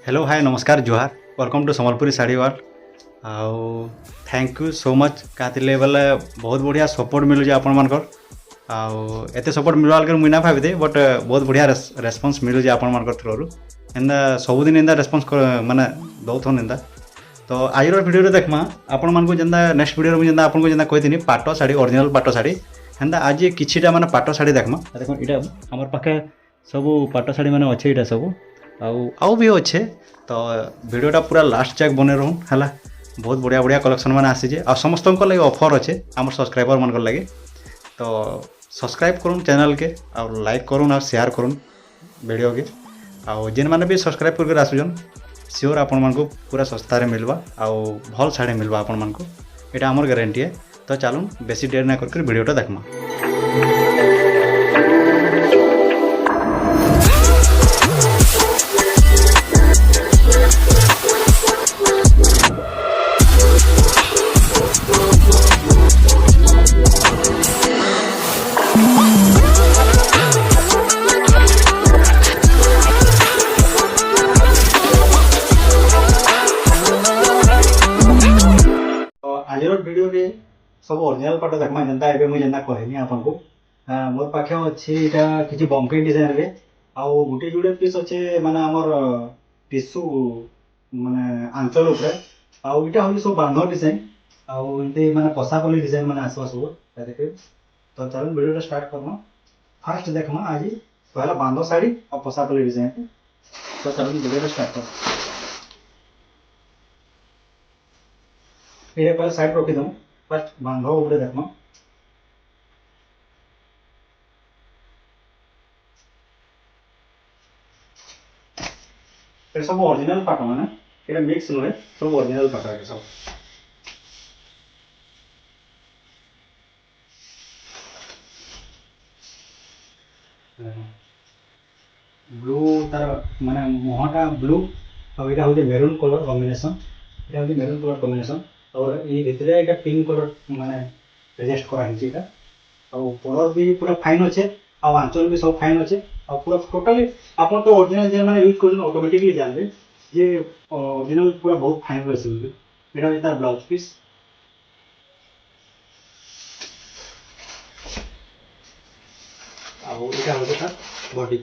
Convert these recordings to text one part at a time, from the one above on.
Hello hi नमस्कार जुहार welcome to Sambalpuri sari world आउ थैंक यू सो मच कहते बोले बहुत बढ़िया सपोर्ट मिलूँ आपण मानकर आउ एते सपोर्ट मिलवा लगे मुई ना भावी बट बहुत बढ़िया रेस्पॉन्स मिलूँ आपण मानकर थ्रू एंदा सबुदिन एंदा रेस्पॉन्स माने दौथन एंदा तो आज वीडियो देखमा आपण मानक जेंदा नेक्स्ट वीडियो में जेंदा आपन जेंदा कहिथिनी पाटो साड़ी ओरिजिनल पाटो साड़ी हेंदा आज किछिटा माने पाटो साड़ी देखमा देखो इटा हमर पाखे सब पाटो साड़ी माने अच्छे इटा सब आउ भी अच्छे तो वीडियोटा पूरा लास्ट जाक बने रहूँ है बहुत बढ़िया बढ़िया कलेक्शन मैंने आसीजे आ समस्त लगे ऑफर अच्छे आम सब्सक्राइबर मान लगे तो सब्सक्राइब करूँ चैनल के और लाइक करूँ और शेयर करूँ वीडियो के आउ जेन मैंने भी सब्सक्राइब करके आसुन सियोर आपण मानक पूरा सस्तार मिलवा आउ भल शाढ़ी मिलवा आपण मानक यहाँ आमर गारंटी है तो चलूँ बेसी देर ना करके वीडियोटा देखमा। आज वीडियो रे सब ओरिजिनल पाट देखमा जेंता एबे मुई जेंता कहनी आपन को मोर पाखे अछि इटा किछि बम्पे डिजाइन रे आउ गुटे जुड़े पीस अछि माने हमर टिश्यू माने आंचल ऊपर आउ इटा होली सब बांधो डिजाइन आउ इते माने पसा कोली डिजाइन माने आसवा सब देखे तो चलो वीडियो स्टार्ट करना। फर्स्ट देखमा आज पहला बांधो साड़ी और पसा कोली डिजाइन तो चलो वीडियो स्टार्ट कर ये पहले साइड रखी दूँ फर्स्ट बांधो ऊपर देखमा ये सब ओरिजिनल पाट माने ये मिक्स नुहे सब ओरिजिनल पाट है सब ब्लू तार माने मुहटा ब्लू और इटा होते मेरून कलर कॉम्बिनेशन इटा होते मेरून कलर कॉम्बिनेशन और ये भितरे इटा पिंक कलर माने एडजस्ट करा हिची इटा और कलर भी पूरा फाइन अच्छे और आंचल भी सब फाइन अच्छे और पूरा टोटली आपन तो ओरिजिनल जे माने यूज करन ऑटोमेटिकली जानबे ये ओरिजिनल पूरा बहुत फाइन रहছে এটা হচ্ছে তার ব্লাউজ পিস আর এটা হচ্ছে তার বডি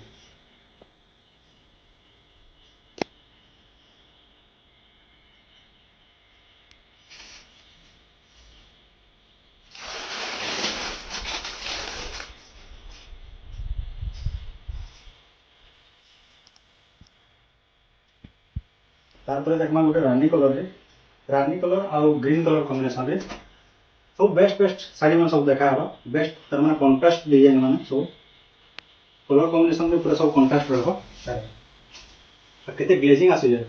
तारपरे देखमा गोटे रानी कलर आउ ग्रीन कलर कॉम्बिनेशन रे सब बेस्ट साड़ी में सब देखा हला बेस्ट तर माने कंट्रास्ट डिजाइन माने सब कलर कॉम्बिनेशन में पूरा सब कंट्रास्ट रहबो केते ग्लेजिंग आसी जाय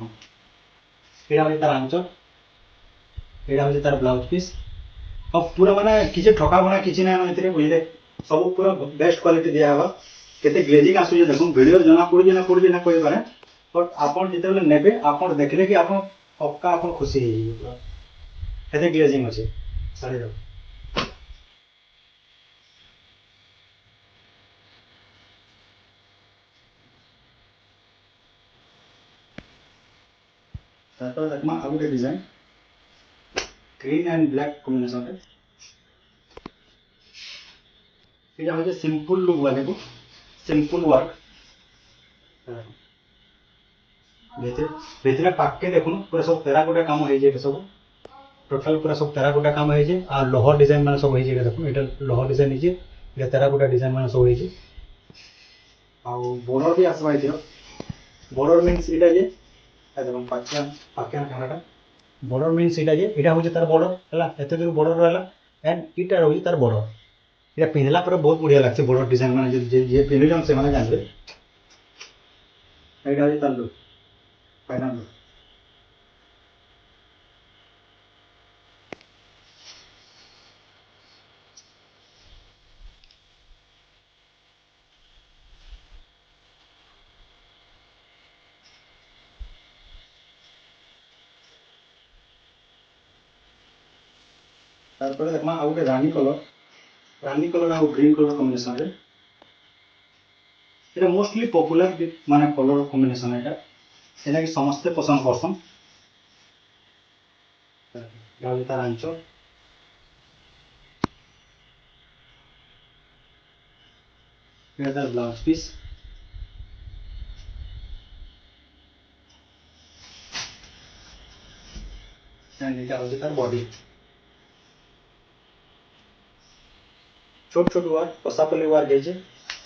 एडा होय तार आंचल एडा होय तार ब्लाउज पीस और पूरा माने किछि ठका बना किछि ना एतरे बुझले सब पूरा बेस्ट क्वालिटी दिया हवा केते ग्लेजिंग आसी जाय देखो वीडियो जना पड़ी ना कोई बारे बट आपन जिते नेबे आपन देखले कि आपन पक्का आपन खुशी हे पूरा एते ग्लेजिंग अछि साड़ी रो तातो देखमा आगु के design green and black combination रे एटा होजे सिंपल लुक वाले को सिंपल वर्क भीतर पाके देखुन पूरा सब टेराकोटा काम हो जे सब टोटल पूरा सब टेराकोटा काम हो जे आ लोहर डिजाइन माने सब हो जे देखो एटा लोहर डिजाइन निजे एटा टेराकोटा डिजाइन माने सब हो जे आ बॉर्डर भी आसबा इथिरो बॉर्डर मींस एटा जे एकदम पाकियान कैमराटा बॉर्डर मींस एटा जे एटा होजे तार बॉर्डर हला एते दूर बॉर्डर रहला एंड इटा होजे तार बॉर्डर एटा पिनला पर बहुत बढ़िया लागছে बॉर्डर डिजाइन माने जे पिनले से माने जानबे एटा होजे तार लुक फाइनल लुक तारपरे देखमा आ गोटे रानी कलर आ ग्रीन कलर कॉम्बिनेशन रे मोस्टली पॉपुलर माने कलर कॉम्बिनेशन एटा ଏଇଟା କି ସମସ୍ତେ ପସନ୍ଦ କରସନ୍। ଏଇଟା ହେଉଛି ତାର ଆଞ୍ଚଲ। ଏଇଟା ତାର ବ୍ଲାଉଜ ପିସ୍। ଏଇଟା ହେଉଛି ତାର ବଡି। छोट छोट ওয়ার্ক পশাপল্লি ওয়ার্ক ହେଇଛି।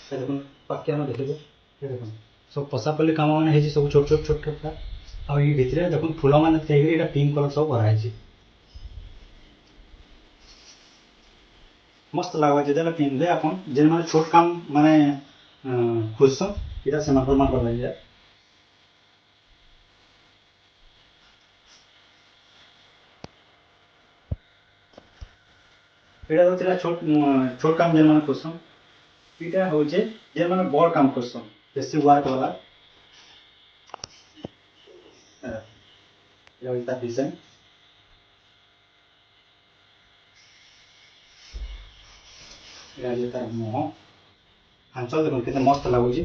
দেখুন পাখি ଆମେ ଦେଖିବୁ ଏ ଦେଖୁন ସବୁ ପଶାପଲ୍ଲି କାମ ମାନେ ହେଇଛି ସବୁ ଛୋଟ ଛୋଟ ଛୋଟ ଛୋଟ। ଆଉ ଏଇ ଭିତରେ ଦେଖୁନ ଫୁଲ ମାନେ ଦେଇକିରି ଏଇଟା ପିଙ୍କ କଲର ସବୁ କରାହେଇଛି। ମସ୍ତ ଲାଗ୍ବା ଯେତେବେଳେ ପିନ୍ଧବେ ଆପଣ ଯେମାନେ ଛୋଟ କାମ ମାନେ ଖୋଜସନ୍ ଏଇଟା ସେମାନଙ୍କର ଲାଗିଯାଏ। ଏଇଟା ହଉଥିଲା ଛୋଟ କାମ ଯେମାନେ ଖୋଜସନ୍। ଏଇଟା ହଉଛି ଯେମାନେ ବଡ଼ କାମ କରସନ୍ ବେଶୀ ୱାର୍କ वाला। ଏଇଟା ହଉଛି ତାର ଡିଜାଇନ। ଏଇଟା ହଉଛି ତାର ମୁହଁ। ଆଞ୍ଚଲ ଦେଖୁନ କେତେ ମସ୍ତ ଲାଗୁଛି।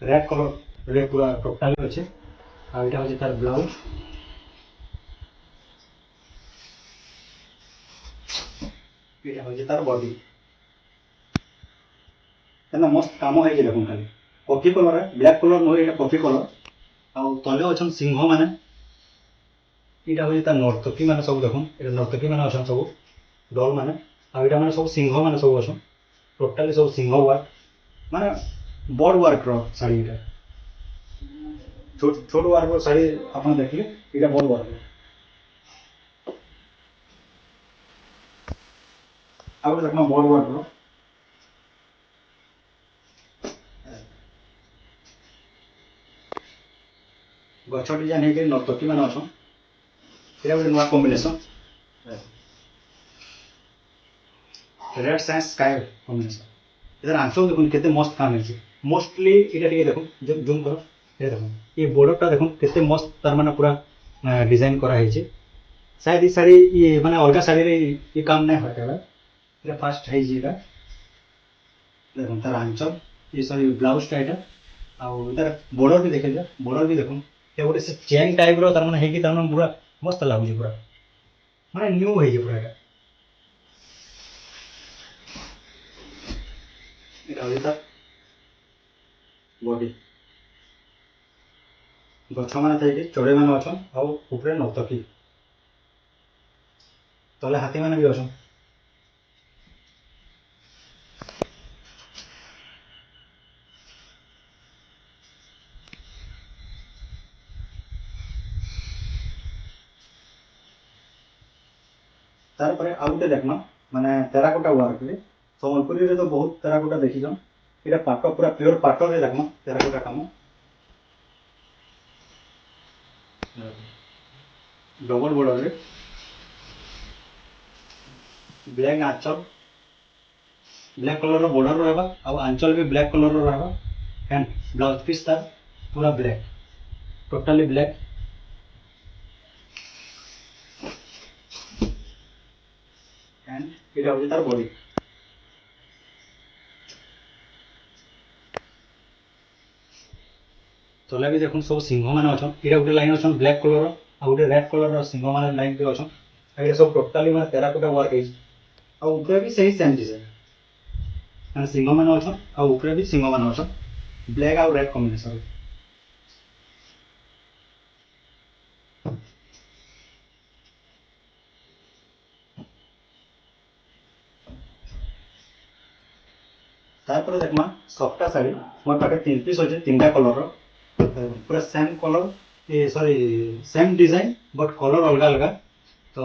ରେଡ୍ କଲର ପୁରା ଟୋଟାଲି ଅଛି। ଆଉ ଏଇଟା ହଉଛି ତାର ବ୍ଲାଉଜ। ଏଇଟା ହଉଛି ତାର ବଡି। କେତେ ମସ୍ତ କାମ ହେଇଛି ଦେଖୁନ ଖାଲି କଫି କଲର ବ୍ଲାକ୍ କଲର ନୁହେଁ ଏଇଟା କଫି କଲର। ଆଉ ତଲେ ଅଛନ୍ ସିଂହ ମାନେ। ଏଇଟା ହଉଛି ତାର ନର୍ତ୍ତକୀ ମାନେ ସବୁ ଦେଖୁନ ଏଇଟା ନର୍ତ୍ତକୀ ମାନେ ଅଛନ୍ ସବୁ ଡଲ୍ ମାନେ। ଆଉ ଏଇଟା ମାନେ ସବୁ ସିଂହ ମାନେ ସବୁ ଅଛନ୍ ଟୋଟାଲି ସବୁ ସିଂହ ୱାର୍କ ମାନେ ବଡ଼ ୱାର୍କର ଶାଢ଼ୀ ଏଇଟା। ଛୋଟ ୱାର୍କର ଶାଢ଼ୀ ଆପଣ ଦେଖିଲେ ଏଇଟା ବଡ଼ ୱାର୍କ। ଆଉ ଗୋଟେ ଦେଖୁନ ବଡ଼ ୱାର୍କର। ଗଛ ଡିଜାଇନ ହେଇକି ନର୍ତ୍ତକୀ ମାନେ ଅଛନ୍। ଏଇଟା ଗୋଟେ ନୂଆ combination. Red science sky combination. ଏଟାର ଆଞ୍ଚଲ ଦେଖୁନ କେତେ ମସ୍ତ କାମ ହେଇଛି। ମୋଷ୍ଟଲି ଏଇଟା ଟିକେ ଦେଖୁନ ଜୁମ୍ କର। ଏ ଦେଖୁନ ଏ ବର୍ଡରଟା ଦେଖୁନ କେତେ ମସ୍ତ ତାର ମାନେ ପୁରା ଡିଜାଇନ କରାହେଇଛି। शायद ये साड़ी ये मैंने अलग शाड़ी ये काम नहीं होता है। ये फास्ट है जीरा। देखो तार आंचल ये सॉरी ब्लाउज टाइट है। ଆଉ ତାର ବର୍ଡର ବି ଦେଖିଲେ ବର୍ଡର ବି ଦେଖୁନ ଏ ଗୋଟେ ସେ ଚେନ୍ ଟାଇପର ତାର ମାନେ ହେଇକି ତାର ମାନେ ପୁରା ମସ୍ତ ଲାଗୁଛି ପୁରା ମାନେ ନ୍ୟୁ ହେଇଛି ପୁରା ଏଇଟା। ଏଇଟା ହେଉଛି ତାର ବଡି। ଗଛ ମାନେ ଥାଇକି ଚଢ଼େଇ ମାନେ ଅଛନ୍ ଆଉ ଉପରେ ନର୍ତ୍ତକୀ ତଲେ ହାତୀ ମାନେ ବି ଅଛନ୍। ତାପରେ ଆଉ ଗୋଟେ ଦେଖନ ମାନେ ଟେରାକୋଟା ୱାର୍କରେ ସମ୍ବଲପୁରୀରେ ତ ବହୁତ ଟେରାକୋଟା ଦେଖିଛନ୍। ଏଇଟା ପାଟ ପୁରା ପିଓର ପାଟରେ ଦେଖନ ଟେରାକୋଟା କାମ। ଡବଲ ବର୍ଡରରେ ବ୍ଲାକ୍ ଆଞ୍ଚଲ ବ୍ଲାକ୍ କଲରର ବର୍ଡର ରହିବା ଆଉ ଆଞ୍ଚଲ ବି ବ୍ଲାକ୍ କଲରର ରହିବା। एंड ब्लाउज पीस तार पूरा ब्लैक टोटली ब्लैक। एंड এটা হচ্ছে তার বডি। ତଲେ ବି ଦେଖୁନ୍ ସବୁ ସିଂହ ମାନେ ଅଛନ୍। ଏଇଟା ଗୋଟେ ଲାଇନ୍ ଅଛନ୍ ବ୍ଲାକ୍ କଲର ଆଉ ଗୋଟେ ରେଡ୍ କଲରର ସିଂହ ମାନେ ଲାଇନ୍ ବି ଅଛନ୍। ଆଉ ଏଇଟା ସବୁ ଟୋଟାଲି ମାନେ ଟେରାକୋଟା ୱାର୍କ ହେଇଛି। ଆଉ ଉପରେ ବି ସେଇ ସେମ୍ ଡିଜାଇନ୍ ମାନେ ସିଂହ ମାନେ ଅଛନ୍ ଆଉ ଉପରେ ବି ସିଂହ ମାନେ ଅଛନ୍ ବ୍ଲାକ୍ ଆଉ ରେଡ୍ କମ୍ବିନେସନ୍। ତାପରେ ଦେଖମା ସଫ୍ଟା ଶାଢ଼ୀ ମୋର ପାଖରେ 3 ପିସ୍ ଅଛି 3ଟା କଲରର पूरा सेम कलर ये sorry same design but colour अलग अलग। तो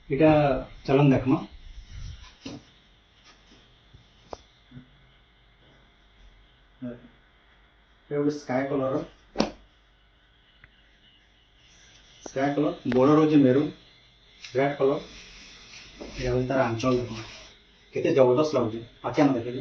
इटा चलन देखना स्काई कलर बॉर्डर होची मेरून रेड कलर। ये तार आंचल देखना केते जबरदस्त लाଗୁଛି आके ना देखिए।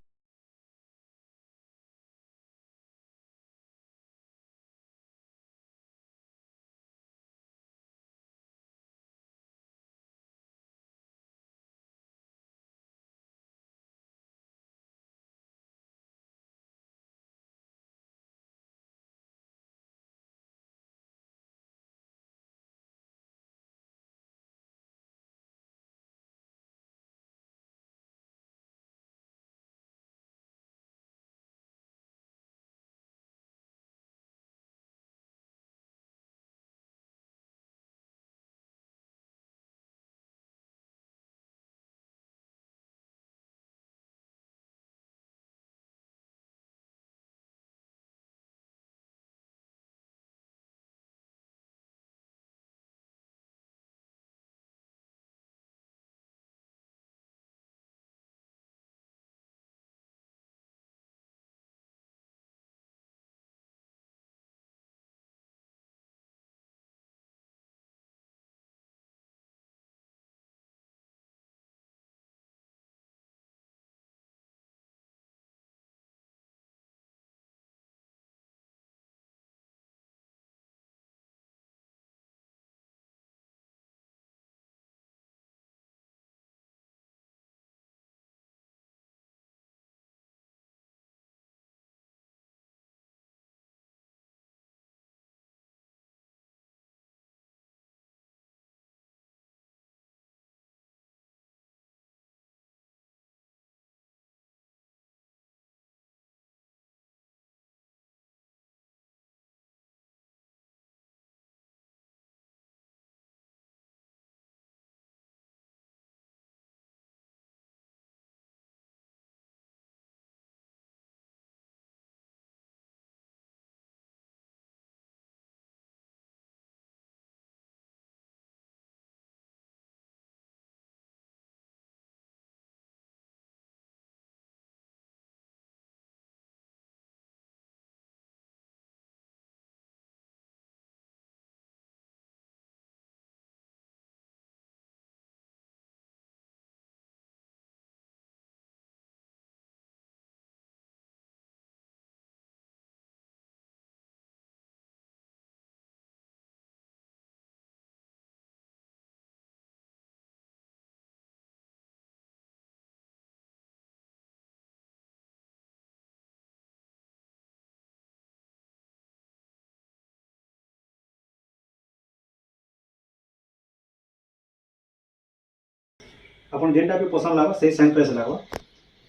आपन जेनटा भी पसंद लागो से सेम प्राइस लागो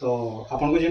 तो आपन को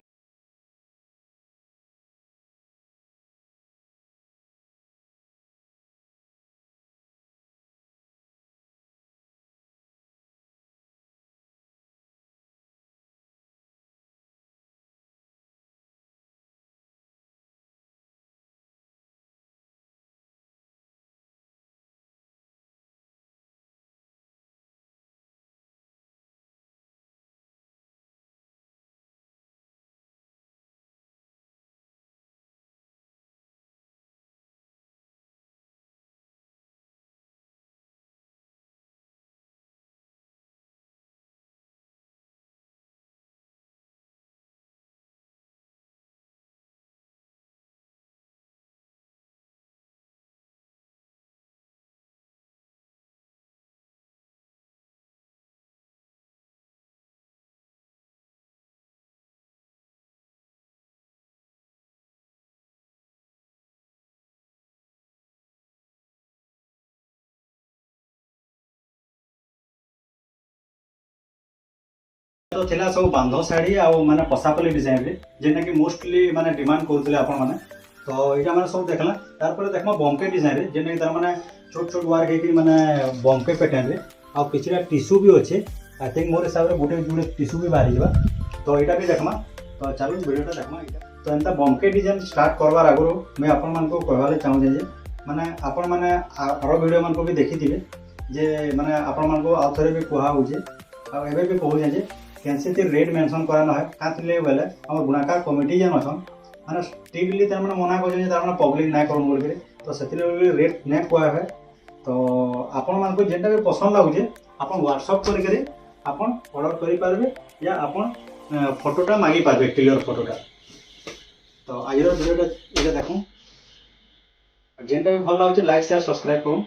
तो थिला सब बांध साड़ी आ माने पसापली डिजाइन रे जेना कि मोस्टली माने डिमांड करथले आपन माने तो एटा माने सब देखला तार पर देखमा बॉम्बे डिजाइन रे जेना कि तार माने छोट छोट वर्क हेकि माने बॉम्बे पैटर्न रे आ किछरा टिश्यू भी होचे आई थिंक मोर हिसाब रे गोटे जुड़े टिश्यू भी बाहरी जबा तो एटा भी देखमा तो चलो वीडियोटा देखमा एटा तो एंता बॉम्बे डिजाइन स्टार्ट करवार आगरो मैं आपन मान को कहवाले चाहू जे माने आपन माने आरो वीडियो मान को भी देखिथिबे जे माने आपन मान को आथरे भी कोहा होजे आ एबे भी कहू जे कैंसे ती रेट मेंशन कराना है कातले बेले हमर गुणाकार कमिटी जन अछन माने स्ट्रिक्टली तार माने मना कर जे तार माने पब्लिक ना करन बोल के तो सेतिले रेट ने कोआ है तो आपन मान को जेंटा भी पसंद लागु जे आपन व्हाट्सएप कर के आपन ऑर्डर करि पारबे या आपन फोटोटा मागी पारबे क्लियर फोटोटा तो आज वीडियोटा एटा देखो जेंटा भी भल लागु लाइक शेयर सब्सक्राइब करू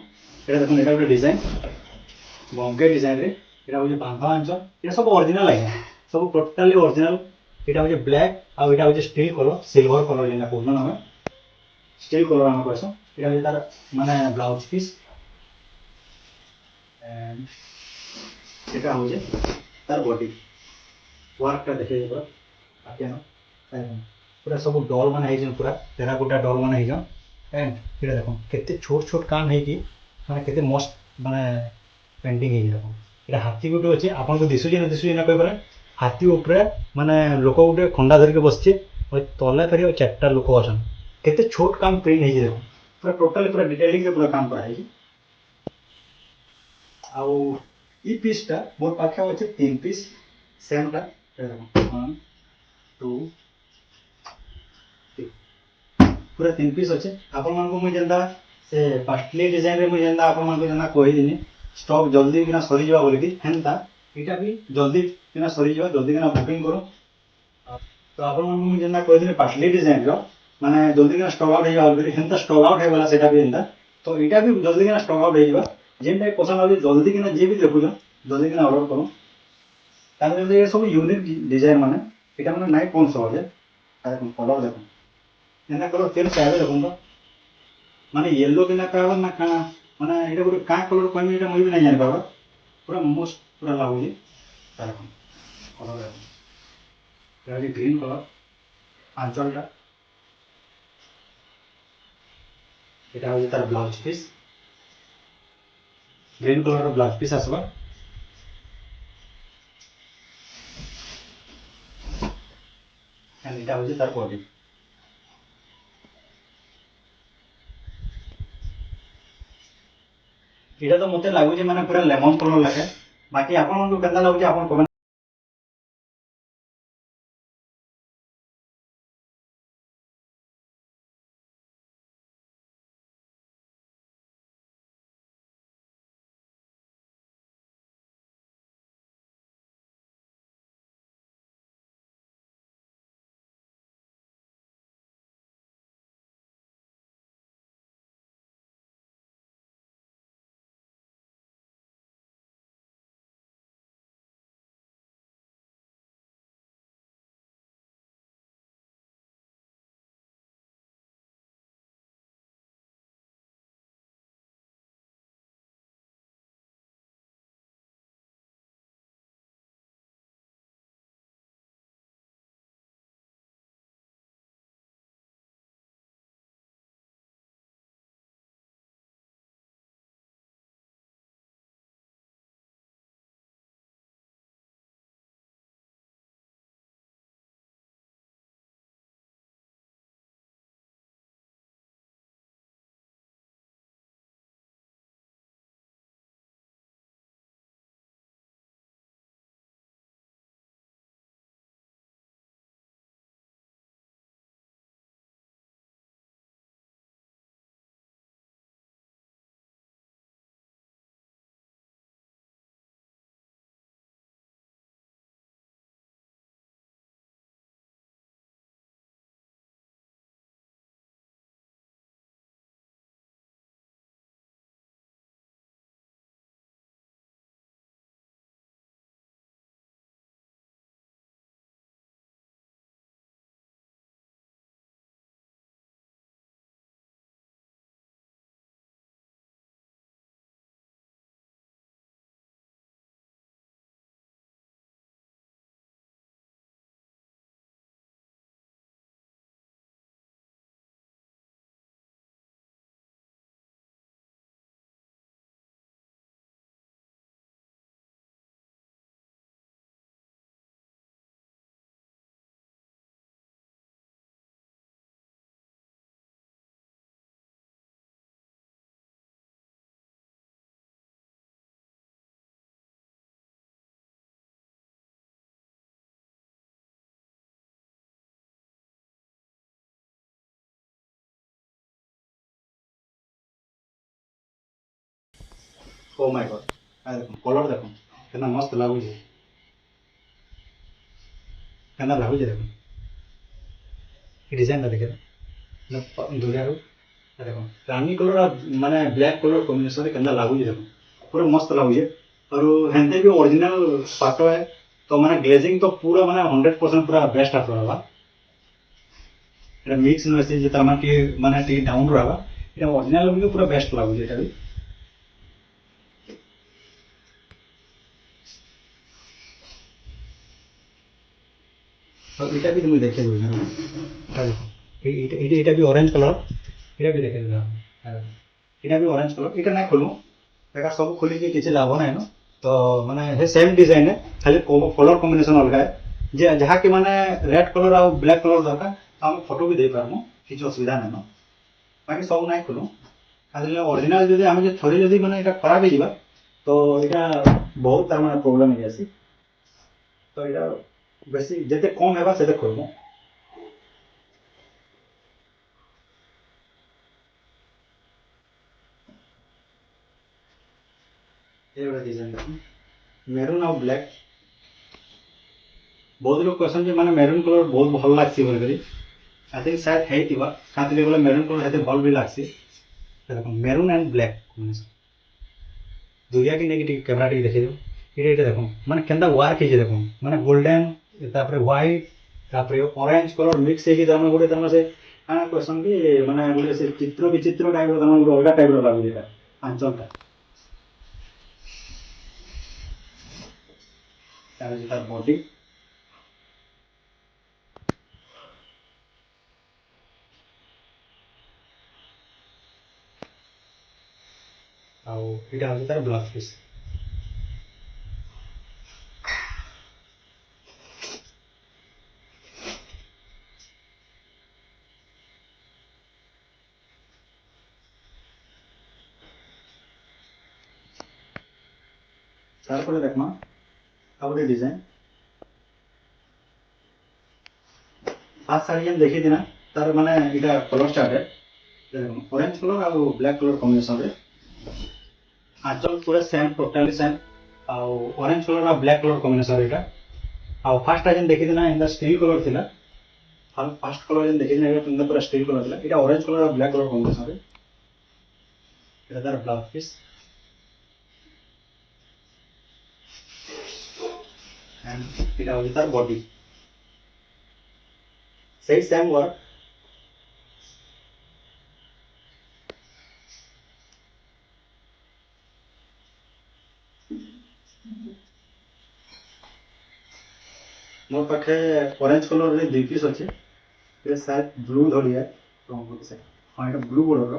एटा देखो एटा ଗୋଟେ डिजाइन बॉम्बे डिजाइन रे एटा होजे बांधा आंचल एटा सब ओरिजिनल है सब टोटली ओरिजिनल एटा होजे ब्लैक आ एटा होजे स्टील कलर सिल्वर कलर जेना कोन हमें स्टील कलर हम कहसो एटा होजे तार माने ब्लाउज पीस एंड एटा होजे तार बॉडी वर्क का देखे पूरा आके न पूरा सब डॉल बना है पूरा टेराकोटा डॉल बना है एंड एटा देखो केते छोट छोट काम है कि माने केते मस्त माने पेंटिंग है देखो एटा हाथी गोटे अच्छे आपन को दिसुची ना कह पारे हाथी ऊपर माने लोक गोटे खंडा धरिक बसचे तले फेरी चारटा लोक अछन केते छोट काम प्रिंट है देखो पूरा टोटली पूरा डिटेलिंग पूरा काम करा है आउ ई पीसटा मोर पाखे अच्छे 3 पीस सेमटा देखो 1 2 पूरा 3 पीस अच्छे आपन मान को मुझे जेंदा से पाटली डिजाइन रे मुझे जेंदा आपन मान को जेंदा कहि दिनी स्टॉक जल्दी किना सरी जावा बोली कि हेंता एटा भी जल्दी किना सरी जावा जल्दी किना बुकिंग करो तो आपन मान को जेंदा कहि दिनी पाटली डिजाइन रो माने जल्दी किना स्टॉक आउट हो जावा बोली हेंता स्टॉक आउट है वाला सेटा भी हेंता तो एटा भी जल्दी किना स्टॉक आउट हो जावा जेंटा पसंद आवे जल्दी किना जे भी देखु जल्दी किना ऑर्डर करो तार ये सब यूनिक डिजाइन माने एटा माने नाइ कोन सहज है कलर देखो एना कलर तेल चाहे देखो माने येलो बिना कहबा ना का माने एटा गोटे का कलर कहमी एटा मुई भी नहीं जानि पाबा पूरा मस्त पूरा लागुजी तार कलर एटा जे ग्रीन कलर आंचलटा एटा होजे तार blouse piece green colour blouse piece आसबा एंड एटा होजे तार बॉडी एटा तो मते लागुजी माने पूरा लेमन कलर लागे बाकी आपन मन को केनता लागुजी आपन कमेंट ओ माय गॉड देखो कलर देखो कितना मस्त लागू है केना लागू है देखो डिजाइन देखे दुनिया देखो रानी कलर माने ब्लैक कलर कॉम्बिनेशन केना लागू है देखो पूरा मस्त लागू है और हेंते भी ओरिजिनल पाटो है तो माने ग्लेजिंग तो पूरा माने 100% पूरा बेस्ट आसो रहा এটা মিক্স নয়েছে যেটা আমার টি মানে টি ডাউন রহবা এটা অরিজিনাল भी पूरा बेस्ट लागू এটা भी और এটা भी তুমি দেখে দিও এটা দেখো এটা भी ऑरेंज कलर এটা भी দেখে দিও এটা भी ऑरेंज कलर এটা না खोलू দেখা सब खोली के किसी लाभ নাই न तो माने हे सेम डिजाइन है खाली कलर कॉम्बिनेशन अलग है जे जहाँ की माने रेड कलर और ब्लैक कलर दरकार हम फोटो भी दे पारमु किसी असुविधा नहीं न बाकी सब ना खोलू खाली ओरिजिनल जदि आम जो थोड़ी जदि माने এটা खराब हो जाबा तो এটা बहुत तार माने प्रॉब्लम हो जासी तो এটা बेसी जते कम हेबा सेते खोलमु ये वाला डिजाइन मेरून और ब्लैक बहुत लोग क्वेश्चन जे माने मेरून कलर बहुत भल लागसी बोल करी आई थिंक शायद है थिबा खातिर बोले मेरून कलर हेते भल भी लागसी देखो मेरून एंड ब्लैक दुनिया की नेगेटिव कैमरा टी देखे दो ये देखो माने केंदा वर्क है देखो माने गोल्डन तापर व्हाइट तापर ऑरेंज कलर मिक्स है कि तमन गोटे तमन से आना क्वेश्चन भी माने गोटे से चित्र विचित्र टाइप रो तमन गोटे अलग टाइप रो लागु जेटा आंचलटा तार जेटा बॉडी आउ एटा होता है ब्लाउज पीस तारपरे देखमा आ गोटे डिजाइन फास्ट साड़ी जेन देखी ना तार माने एटा कलर स्टार्ट है ऑरेंज कलर और ब्लैक कलर कॉम्बिनेशन रे आंचल पूरा सेम टोटली सेम आउ ऑरेंज कलर और ब्लैक कलर कॉम्बिनेशन एटा आउ फास्ट जेन देखी ना इंदा स्टील कलर थिला फास्ट कलर जेन देखी ना इंदा पूरा स्टील कलर थिला एटा ऑरेंज कलर और ब्लैक कलर कॉम्बिनेशन रे एटा तार ब्लाउज पीस एंड एटा होई तार बॉडी सही सेम वर्क मोर पाखे ऑरेंज कलर रे दुई पीस अच्छे ये शायद ब्लू धरी है हाँ ये ब्लू कलर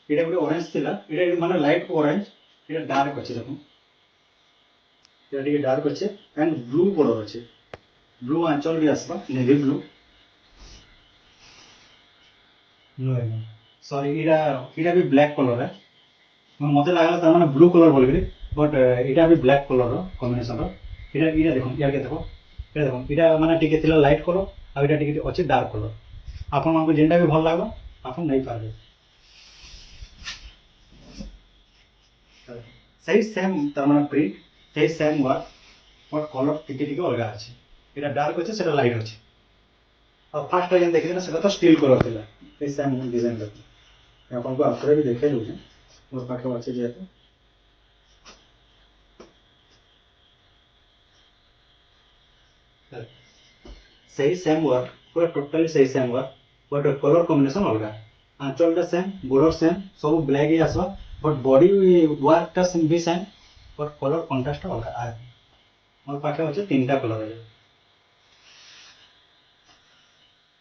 ये गोटे ऑरेंज थिला ये माने लाइट ऑरेंज ये डार्क अच्छे देखो ये डार्क अच्छे एंड ब्लू कलर अच्छे ब्लू आंचल भी आसबा नेवी ब्लू सॉरी इटा भी ब्लैक कलर है मते लागला तार माने ब्लू कलर बोल बट इटा भी ब्लैक कलर कॉम्बिनेशन इटा इटा देखो यार के देखो इटा माने टिके थिला लाइट कलर आ इटा टिके अच्छे डार्क कलर आपन मानको जेंटा भी भल लागो आपन नहीं पारबे सही सेम तार माने प्रिंट सही सेम वर्क बट कलर टिके टिके अलग अच्छे इटा डार्क अच्छे सेटा लाइट अच्छे और फास्ट जेन देखि ना सेटा तो स्टील कलर थिला सही सेम डिजाइन देखो आपन को आखरे भी देखे दउछे मोर पाखे अच्छे जेतो सही सेम वर्क पूरा टोटली सही same work but colour combination अलग आंचलटा सेम बॉर्डर सेम सब ब्लैक ही आसवा बट बॉडी वर्कटा सेम भी सेम बट कलर कंट्रास्ट अलग मोर पाखे अच्छे तीनटा कलर है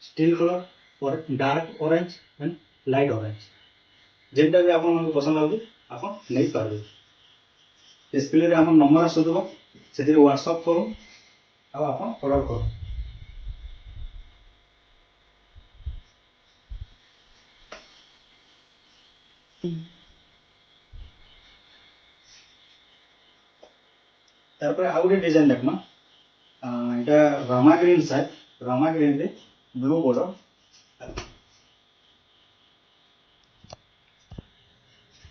स्टील कलर और dark orange and light orange जेनटा भी आपन पसंद लागो आपन नहीं पारबे डिस्प्ले रे हमर नंबर आसुदबो सेतिर व्हाट्सएप करू आ आपन ऑर्डर करू तारपर आ गोटे डिजाइन देखमा এটা রামা গ্রিন সাইড রামা গ্রিন রে ব্লু বর্ডর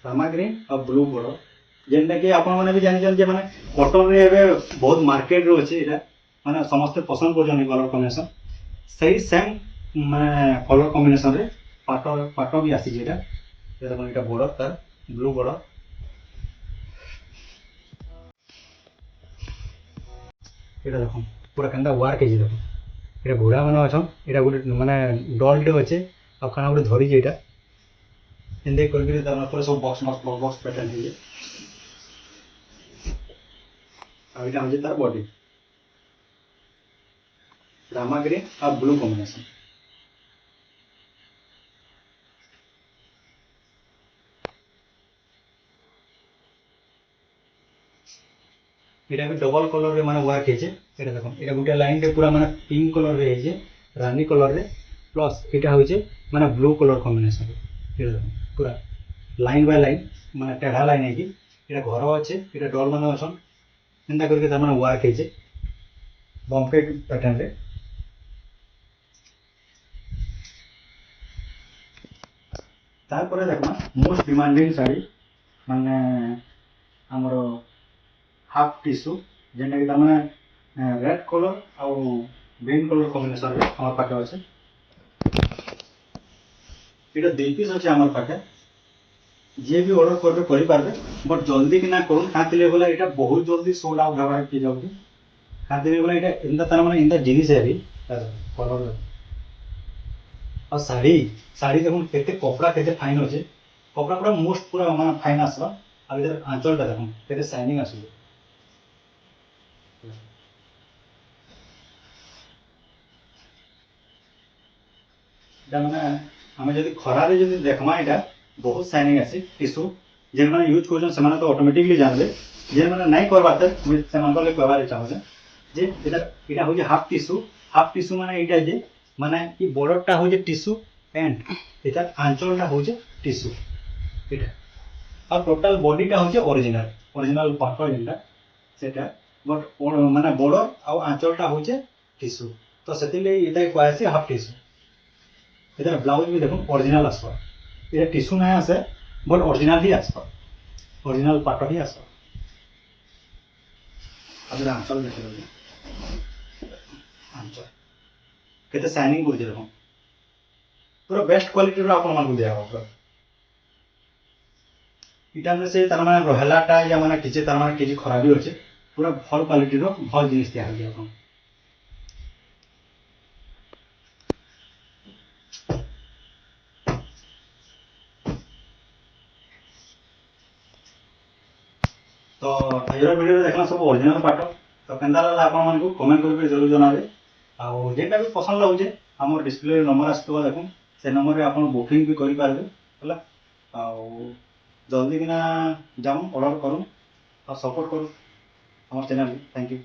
ରାମା ଗ୍ରୀନ୍ ଆଉ ବ୍ଲୁ ବର୍ଡର ଯେନ୍ଟା କି ଆପଣମାନେ ବି ଜାଣିଛନ୍ତି ଯେ ମାନେ କଟନରେ ଏବେ ବହୁତ ମାର୍କେଟରେ ଅଛି ଏଇଟା ମାନେ ସମସ୍ତେ ପସନ୍ଦ କରୁଛନ୍ତି କଲର କମ୍ବିନେସନ୍ ସେଇ ସେମ୍ ମାନେ କଲର କମ୍ବିନେସନ୍ରେ ପାଟ ବି ଆସିଛି ଏଇଟା ଦେଖୁন ଏଇଟା ବର୍ଡର ତାର ବ୍ଲୁ ବର୍ଡର ଏଇଟା ଦେଖୁন ପୁରା କେନ୍ତା ୱାର୍କ ହେଇଛି ଦେଖୁন ଏଇଟା ଘୋଡ଼ା ମାନେ ଅଛନ୍ ଏଇଟା ଗୋଟେ ମାନେ ଡଲ୍ଟେ ଅଛେ ଆଉ କାଣା ଗୋଟେ ଧରିଛି ଏଇଟା ଏମିତି କରିକିରି ତାର ଉପରେ ସବୁ ବକ୍ସ ପ୍ୟାଟର୍ନ ହେଇଛି ଆଉ ଏଇଟା ହେଉଛି ତାର ବଡି ରାମା ଗ୍ରୀନ୍ ଆଉ ବ୍ଲୁ କମ୍ବିନେସନ୍ এটা भी डबल कलर रे माने वर्क हेजे एटा देखो एटा गुटे लाइन रे पूरा माने पिंक कलर रे हेजे रानी कलर रे प्लस एटा होजे माने ब्लू कलर कॉम्बिनेशन एटा देखो पूरा लाइन बाय लाइन माने टेढ़ा लाइन है कि एटा घर अच्छे एटा डॉल माने अछन एंदा करके त माने वर्क हेजे बम्पे पैटर्न रे तारपरे देखना मोस्ट डिमांडिंग साड़ी माने हमरो हाफ टिश्यू जेनटा कि तमें रेड कलर आउ ग्रीन कलर कॉम्बिनेशन रे हमर पाखे अच्छे ये दुई पीस अच्छे आम पाखे जी भी ऑर्डर करबे करि पारबे बट जल्दी कि ना करूँ खातिर बोला ये बहुत जल्दी सोल्ड आउट हबार की जाऊँ खातिर बोला ये इंदा तार माने इंदा जिनिस है भी कलर और साड़ी साड़ी देखुन केते कपड़ा केते फाइन अच्छे कपड़ा पूरा मोस्ट पूरा माने फाइन आसबा आ इधर आंचलटा देखुन केते शाइनिंग आसबे मैंने आम जब खरार जब देखमा यहाँ बहुत शाइनिंग आसी टिश्यू जेन मैंने यूज कर तो ऑटोमेटिकली जानबे जेन मैंने नहीं करवा से कहबार चाहूँ जे यहाँ हूँ हाफ टिश्यू माने यहाँ जे माने ये बॉर्डरटा हूँ टिश्यू पैंट इतार आंचलटा हूँ टिश्यू यहाँ और टोटाल बॉडीटा हूँ ओरिजिनल ओरिजिनल पाट जेनटा सेटा बट माने बॉर्डर आउ आंचलटा हूँ टिश्यू तो से कहसी हाफ टिश्यू इधर ब्लाउज भी देखो ओरिजिनल आसबा ये टिश्यू नहीं आसे बट ओरिजिनल ही आसबा ओरिजिनल पाट ही आसबा अब आंचल देख आंचल केते शाइनिंग कर देखो पूरा बेस्ट क्वालिटी रो आपन मान दिया हो इटा में से तार माने रहलाटा या माने किछि तार माने किछि खराबी होचे पूरा भल क्वालिटी रो भल जिनिस दिया हो आपन तो आज वीडियो देखना सब ओरिजिनल पाट तो केन्दा लागला आपण मानकु कमेंट करके जरूर जनाबे आ जेटा भी पसंद लागुचे हमर डिस्प्ले नंबर आसतो देखो से नंबर रे आपण बुकिंग भी करि पारबे हला आ जल्दी किना जाऊँ ऑर्डर करूँ और सपोर्ट करूँ हमारे चैनल थैंक यू।